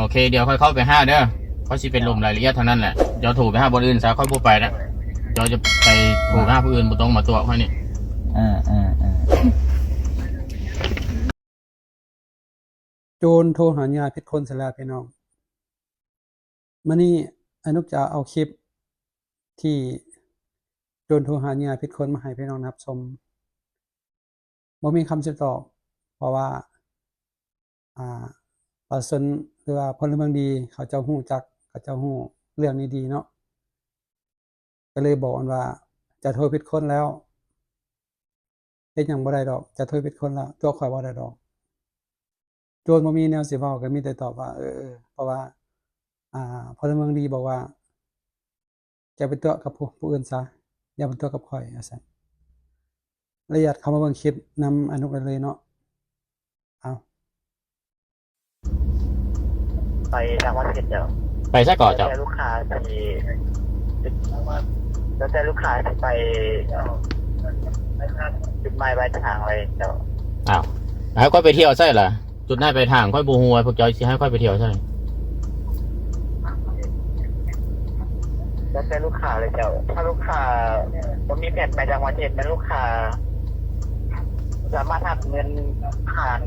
โอเคเดี๋ยวค่อยเข้าไปห้าเด้อเขาสิเป็นลมรายละเอียดเท่านั้นแหละเดี๋ยวถูกไปห้าบนอื่นซะค่อยพูดไปนะเดี๋ยวจะไปถูกห้าผู้อื่นบ่ต้องมาตัวค่อยนี่โจรโทรหาญาติผิดคนเสียแล้วพี่น้องมื้อนี้อนุจะเอาคลิปที่โจรโทรหาญาติผิดคนมาให้พี่น้องรับชมบ่มีคำสิตอบเพราะว่าประชาชนหรือว่าพลเมืองดีเขาเจ้าฮู้จักเขาเจ้าฮู้เรื่องนี้ดีเนาะก็เลยบอกว่าจะโทรผิดคนแล้วเฮ็ดหยังบ่ได้ดอกจะโทรผิดคนแล้วตัวข่อยบ่ได้ดอกโจรบ่มีแนวสิเว้าก็มีแต่ตอบว่าเพราะว่าพลเมืองดีบอกว่าจะไปตัวกับผู้อื่นซะอย่าไปตัวกับข่อยว่าซั่นละเอียดเข้ามาเบิ่งคลิปนำอนุกันเลยเนาะเอาไปทางวัดเสร็จแล้วไปซะก่อนเจ้าลูกค้าที่แล้วแต่ลูกค้าที่ไปจุดหมายปลายทางเลยเจ้าอ้าวให้ค่อยไปเที่ยวใช่เหรอจุดหน้าไปทางค่อยบูฮัวพวกเจ้าสิให้ค่อยไปเที่ยวใช่แล้วแต่ลูกค้าเลยเจ้าถ้าลูกค้าผมมีแผนไปทางวัดเสร็จเป็นลูกค้าสามารถหักเงินผ่าน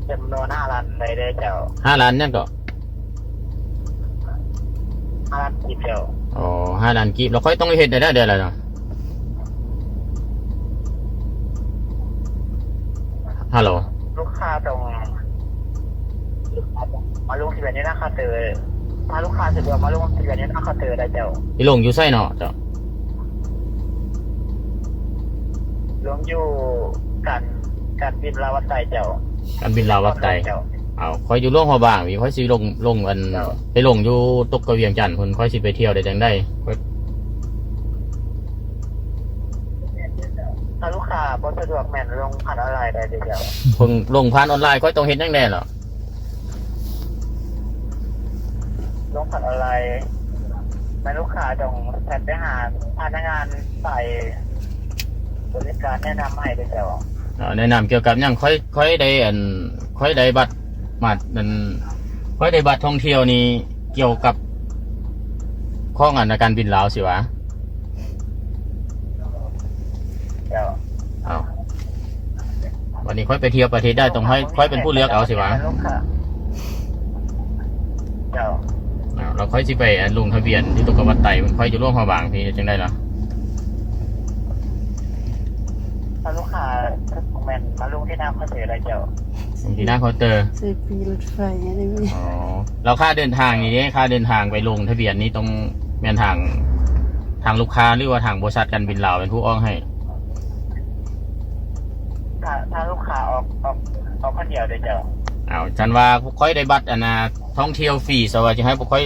จำนวน5 ล้านเลยได้เจ้า5 ล้านนั่นก็5 ล้านกีบเจ้าอ๋อ5 ล้านกีบเราค่อยต้องเฮ็ดได้เดือนละเนาะฮัลโหลลูกค้าตรงมาลงที่แบบนี้นะคะเตอถ้าลูกค้าสะดวกมาลงที่แบบนี้นะคะเตอได้เจ้าอีลงอยู่ไสเนาะเจ้าลงอยู่การบินลาวัดไตเจ้าการบินลาวัดไตเอาค่อยอยู่ล่วงหัวบางมีค่อยสิลงอันไปลงอยู่ตกกระเวียงจันทน์เพิ่นค่อยสิไปเที่ยวได้จังได๋ถ้าลูกค้าบ่สะดวกแม่นลงผ่านออนไลน์ได้เจ้าเพิ่นลงผ่านออนไลน์ค่อยต้องเฮ็ดจังได๋เหรอลงผ่านออนไลน์แม่ลูกค้าต้องแชทไปหาพนักงานฝ่ายบริการแนะนำให้เจ้าแนะนำเกี่ยวกับหยังค่อยได้ค่อยได้บัตรค่อยได้บัตรท่องเที่ยวนี่เกี่ยวกับข้องในการบินลาวสิวะเจ้าเอาวันนี้ค่อยไปเที่ยวประเทศได้ต้องค่อยเป็นผู้เลือกเอาสิวะเจ้าเราค่อยสิไปลงทะเบียนที่ตกกวัดไตมันค่อยจะร่วมหัวบางพี่จังได้เหรอถ้าลูกค้าแมนมาลงที่หน้าเคาน์เตอร์ได้เจ้าที่หน้าเคาน์เตอร์ใส่ปีรถไฟได้ไหมอ๋อเราค่าเดินทางนี่ค่าเดินทางไปลงทะเบียนนี้ต้องแม่นทางลูกค้าหรือว่าทางบริษัทการบินลาวเป็นผู้อ้องให้ถ้าลูกค้าออกคนเดียวได้เจ้าเอาฉันว่าค่อยได้บัตรท่องเที่ยวฟรีสวัสดีให้พวกค่อย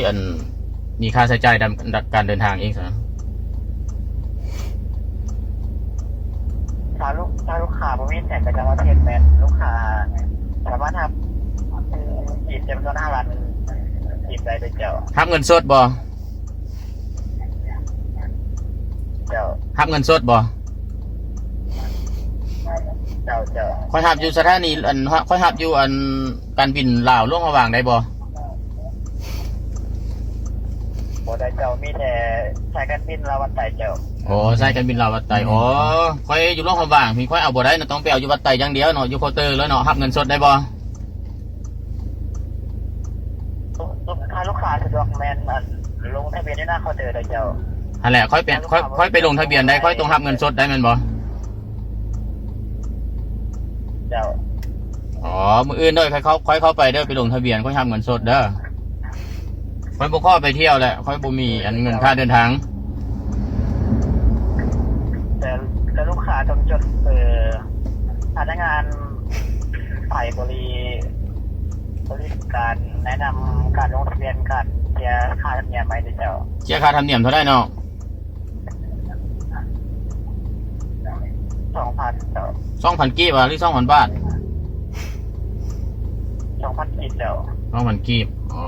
มีค่าใช้จ่ายการเดินทางเองซะถ้าลูกค้าผมมีแผนไปจังหวัดเทศแมนลูกค้าสามารถทำจีบจำนวน5 ล้านจีบได้เลยเจ้าทับเงินสดบ่เจ้าทับเงินสดบ่เจ้าค่อยทับอยู่สถานีค่อยทับอยู่การบินลาวล่วงระหว่างได้บ่ได้เจ้ามีแต่สายการบินลาวัดไตเจ้าโอ้สายการบินลาววัดไตอ๋อค่อยอยู่ล่วงระหว่างพี่ค่อยเอาบ่ได้นะต้องไปเอาอยู่วัดไตอย่างเดียวเนาะอยู่เคาน์เตอร์แล้วเนาะทับเงินสดได้บ่ถ้าลูกค้าสะดวกแมนลงทะเบียนที่หน้าเคาน์เตอร์ได้เจ้านั่นแหละค่อยไปลงทะเบียนได้ค่อยต้องทับเงินสดได้แม่นบ่เจ้าอ๋อมื้ออื่นเด้อค่อยเข้าไปเด้อไปลงทะเบียนค่อยทับเงินสดเด้อค่อยบ่ขอไปเที่ยวแหละค่อยบ่มีเงินค่าเดินทางแต่ลูกค้าต้องจดพนักงานฝ่ายบริการแนะนำการลงทะเบียนการเสียค่าธรรมเนียมไหมเจ้าเสียค่าธรรมเนียมเท่าไหร่เนาะ2,000เจ้า2,000 กีบหรือ 2,000 บาท2,000 กีบเจ้า2,000 กีบอ๋อ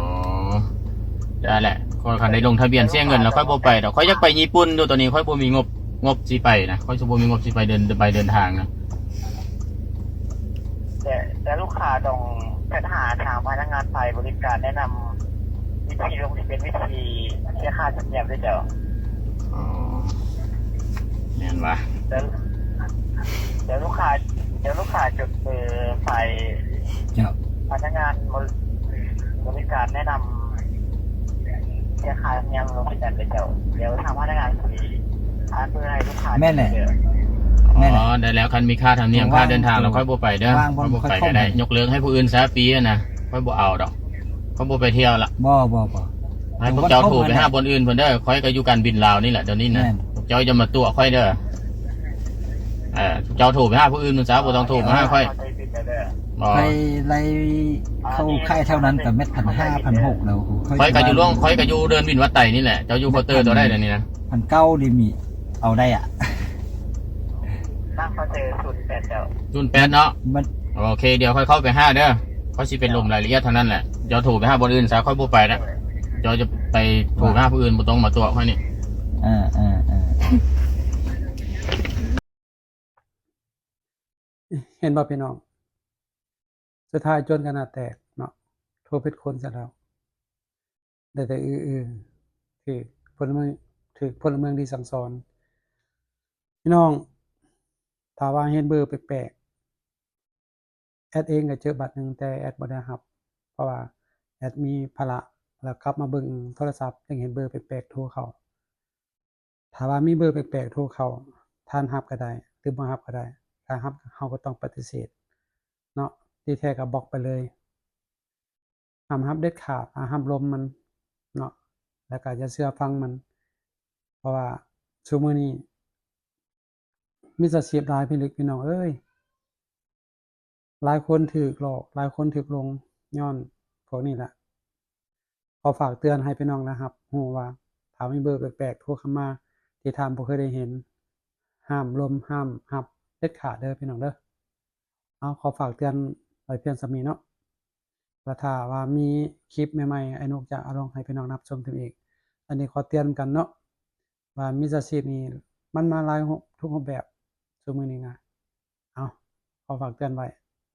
ได้แหละคันได้ลงทะเบียนเสียเงินแล้วค่อยบ่ไปดอกค่อยอยากไปญี่ปุ่นอยู่ตอนนี้ค่อยบ่มีงบสิไปนะค่อยบ่มีงบสิไปเดินทางนะแต่ลูกค้าต้อง ปัญหาทางพนักงานฝ่ายบริการแนะนำวิธีลงทะเบียนวิธีเสียค่าธรรมเนียมด้วยเจ้า อ๋อแม่นวะ เดี๋ยวลูกค้าจดเบอร์ฝ่าย เจ้า พนักงานบริการแนะนำเสียค่าธรรมเนียมลงทะเบียนด้วยเจ้าเดี๋ยวทางพนักงานคุยเพื่อให้ลูกค้า แม่นแหละ อ๋ แม่นแหละ อได้แล้วคันมีค่าธรรมเนียม ว่าง ค่าเดินทางเราค่อยบ่ไปเด้อ ว่างบ่ ค่อยบ่ ค่อย ไป เข้า ก็ได้ ไป ยกเลิกให้ผู้อื่นซะปีอะนะค่อยบ่เอาดอกค่อยบ่ไปเที่ยวละ บ่ ให้พวกเจ้าถูกไปหาบนอื่นเพิ่นเด้อค่อยก็อยู่การบินลาวนี่แหละเดี๋ยวนี้นะ แม่น พวกเจ้าจะมาตัวค่อยเด้อเจ้าถูกไปหาผู้อื่นมันซะบ่ต้องถูกมาหาค่อยบ่ ไปไล่เข้าค่ายเท่านั้นกับเม็ด1,500 1,600แล้ว ค่อยก็อยู่ร่วงค่อยก็อยู่เดินวินวัดไต่นี่แหละเจ้าอยู่เคาน์เตอร์ตัวได้เดี๋ยวนี้นะ 1,900ดิมีเอาได้อ่ะ นั่งเขาเจอ08เจ้า รุ่น8เนาะ มัน โอเคเดี๋ยวค่อยเข้าไปหาเด้อค่อยสิเป็นลมรายละเอียดเท่านั้นแหละเจ้าถูกไปหาบนอื่นซะค่อยบ่ไปนะเจ้าจะไปถูกหาผู้อื่นบ่ต้องมาตัวค่อยนี่ เห็นบ่พี่น้องสุดท้ายจนขนาดแตกเนาะโทรผิดคนซะแล้วได้แต่ถือพลเมืองถือพลเมืองดีสั่งสอนพี่น้องถ้าว่าเห็นเบอร์แปลกๆแอดเองก็เจอบัตรหนึงแต่แอดบ่ได้รับเพราะว่าแอดมีภาระแล้วกลับมาเบิ่งโทรศัพท์ยังเห็นเบอร์แปลกๆโทรเข้าถ้าว่ามีเบอร์แปลกๆโทรเข้าท่านรับก็ได้หรือบ่รับก็ได้ถ้ารับเฮาก็ต้องปฏิเสธเนาะที่แท้ก็บล็อกไปเลยห้ามรับเด็ดขาดห้ามลมมันเนาะแล้วก็อย่าเชื่อฟังมัน เพราะว่าซุมื้อนี้มิจฉาชีพหลายพี่ลึกพี่น้องเอ้ยหลายคนถูกหลอกหลายคนถูกลงย้อนพวกนี้แหละขอฝากเตือนให้พี่น้องนะครับฮู้ว่าถ้ามีเบอร์แปลกๆโทรเข้ามาที่ท่านบ่เคยได้เห็นห้ามลมห้ามรับเด็ดขาดเด้อพี่น้องเด้อเอาขอฝากเตือนไว้เพียงส่ำนี้เนาะแล้วถ้าว่ามีคลิปใหม่ๆไอ้นกจะเอาลงให้พี่น้องรับชมกันอีกอันนี้ขอเตือนกันเนาะว่ามิจฉาชีพนี่มันมาหลายทุกรูปแบบซุมื้อนี้นะเอาขอฝากเตือนไว้